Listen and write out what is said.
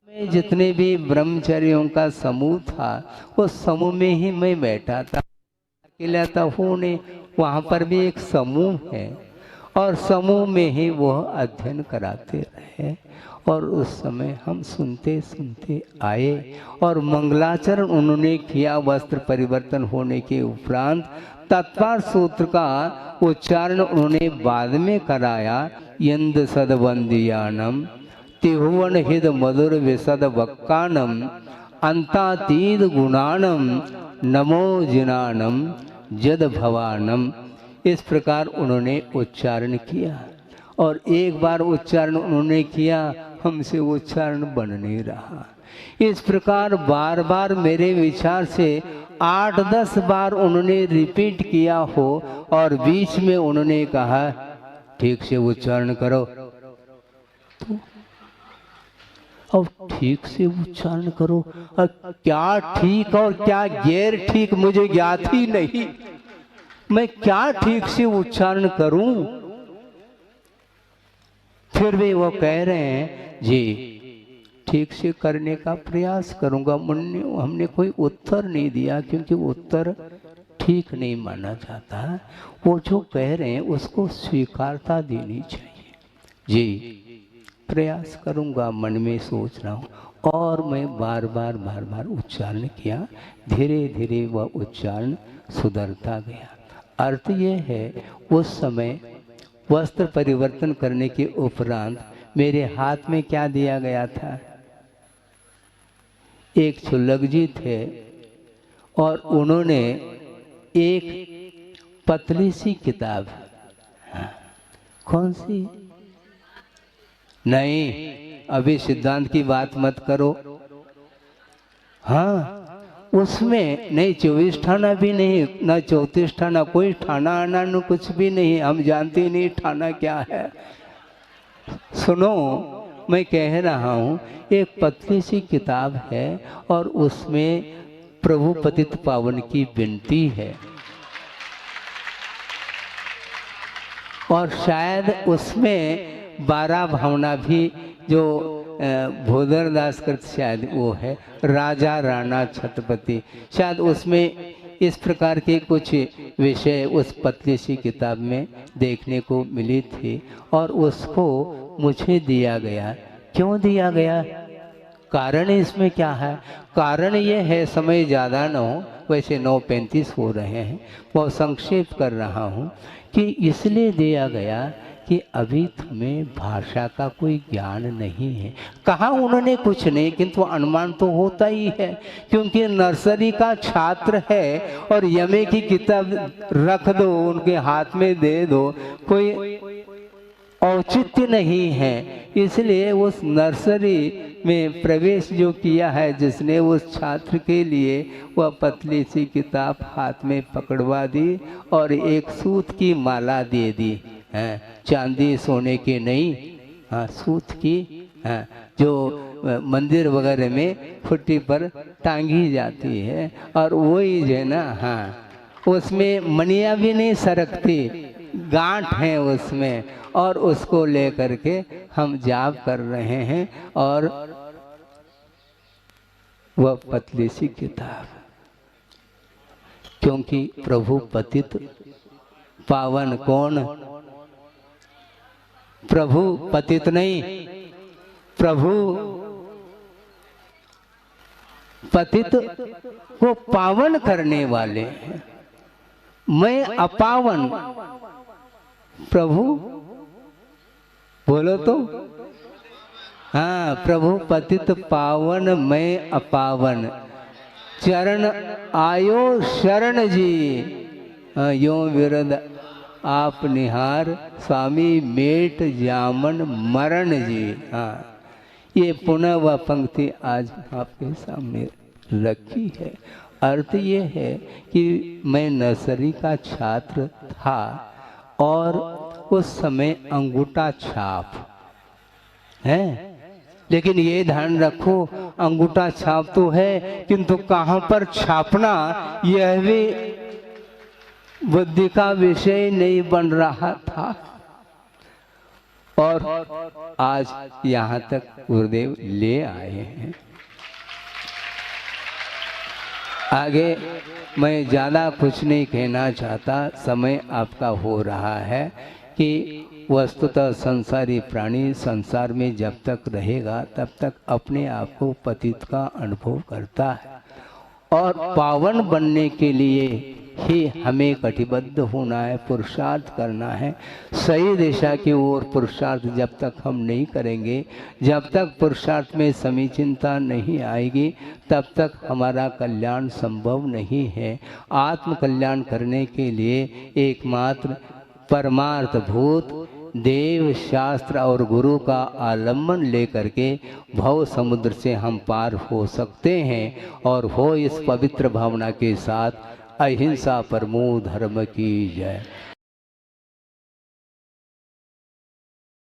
में जितने भी ब्रह्मचर्यों का समूह था उस समूह में ही मैं बैठा था, अकेला तो हूँ नहीं, वहाँ पर भी एक समूह है और समूह में ही वह अध्ययन कराते रहे और उस समय हम सुनते सुनते आए और मंगलाचरण उन्होंने किया। वस्त्र परिवर्तन होने के उपरांत तत्पर सूत्र का उच्चारण उन्होंने बाद में कराया। यंद सदवंदियानम तिहुवन हिद मधुर विशद वक्कानम अंतातीत गुणानम नमो जिनानम जद भवानम, इस प्रकार उन्होंने उच्चारण किया। और एक बार उच्चारण उन्होंने किया, हमसे उच्चारण बन नहीं रहा। इस प्रकार बार बार मेरे विचार से 8-10 बार उन्होंने रिपीट किया हो और बीच में उन्होंने कहा ठीक से उच्चारण करो, तो अब ठीक से उच्चारण करो। क्या ठीक और क्या गैर ठीक मुझे ज्ञात ही नहीं, मैं क्या ठीक से उच्चारण करूं। फिर भी वो कह रहे हैं जी ठीक से करने का प्रयास करूंगा। हमने कोई उत्तर नहीं दिया क्योंकि उत्तर ठीक नहीं माना जाता। वो जो कह रहे हैं उसको स्वीकारता देनी चाहिए। जी प्रयास करूंगा, मन में सोच रहा हूँ। और मैं बार बार उच्चारण किया, धीरे धीरे वह उच्चारण सुधरता गया। अर्थ ये है उस समय वस्त्र परिवर्तन करने के उपरांत मेरे हाथ में क्या दिया गया था, एक छुल्लक जी थे और उन्होंने एक पतली सी किताब, कौन सी, नहीं अभी सिद्धांत की बात मत करो, हाँ उसमें नहीं 24 ठाना भी नहीं, ना 34 ठाना, कोई ठाना आना न कुछ भी नहीं, हम जानते नहीं ठाना क्या है। सुनो मैं कह रहा हूँ, एक पतली सी किताब है और उसमें प्रभु पतित पावन की विनती है और शायद उसमें 12 भावना भी जो भोदर दास कृत शायद वो है, राजा राणा छत्रपति, शायद उसमें इस प्रकार के कुछ विषय उस पतली सी किताब में देखने को मिली थी और उसको मुझे दिया गया। क्यों दिया गया, कारण इसमें क्या है, कारण ये है, समय ज़्यादा न हो, वैसे 9:35 हो रहे हैं, बहुत संक्षेप कर रहा हूँ कि इसलिए दिया गया कि अभी तुम्हें भाषा का कोई ज्ञान नहीं है। कहा उन्होंने कुछ नहीं, किंतु अनुमान तो होता ही है क्योंकि नर्सरी का छात्र है और यमे की किताब रख दो उनके हाथ में दे दो, कोई औचित्य नहीं है। इसलिए उस नर्सरी में प्रवेश जो किया है जिसने, उस छात्र के लिए वह पतली सी किताब हाथ में पकड़वा दी और एक सूत की माला दे दी, चांदी सोने की नहीं, हाँ सूत की, जो मंदिर वगैरह में खुट्टी पर टांगी जाती है और वही जो है ना, हाँ उसमें मनिया भी नहीं सरकती, गांठ है उसमें, और उसको लेकर के हम जाप कर रहे हैं। और वह पतली सी किताब, क्योंकि प्रभु पतित पावन कौन, प्रभु पतित नहीं, प्रभु पतित को पावन करने वाले हैं। मैं अपावन, प्रभु बोलो तो, हाँ प्रभु पतित पावन मैं अपावन, चरण आयो शरण जी, यो विरद आप निहार स्वामी मेट जामन मरण जी। हाँ ये पुनः वह पंक्ति आज आपके सामने रखी है। अर्थ ये है कि मैं नर्सरी का छात्र था और उस समय अंगूठा छाप है, लेकिन ये ध्यान रखो अंगूठा छाप तो है किंतु कहाँ पर छापना यह भी बुद्धि का विषय नहीं बन रहा था। और आज यहाँ तक गुरुदेव ले आए हैं। आगे मैं ज़्यादा कुछ नहीं कहना चाहता, समय आपका हो रहा है कि वस्तुतः संसारी प्राणी संसार में जब तक रहेगा तब तक अपने आप को पतित का अनुभव करता है, और पावन बनने के लिए ही हमें कटिबद्ध होना है, पुरुषार्थ करना है। सही दिशा की ओर पुरुषार्थ जब तक हम नहीं करेंगे, जब तक पुरुषार्थ में समीचीनता नहीं आएगी, तब तक हमारा कल्याण संभव नहीं है। आत्म कल्याण करने के लिए एकमात्र परमार्थ भूत देव शास्त्र और गुरु का आलम्बन लेकर के भव समुद्र से हम पार हो सकते हैं, और हो इस पवित्र भावना के साथ। अहिंसा परमो धर्म की जय।